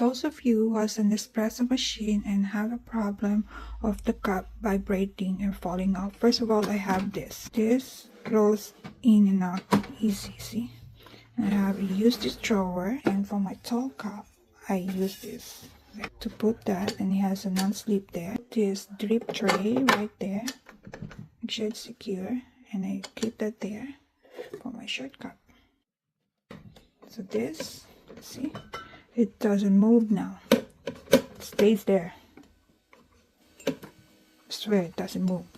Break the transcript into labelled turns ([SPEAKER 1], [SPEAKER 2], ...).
[SPEAKER 1] those of you who has an espresso machine and have a problem of the cup vibrating and falling out, first of all, I have this. This goes in and out easy, see? And I have used this drawer, and for my tall cup, I use this to put that, and it has a non-slip there. This drip tray right there, make sure it's secure, and I keep that there for my short cup. So this, see, it doesn't move now. It stays there. I swear it doesn't move.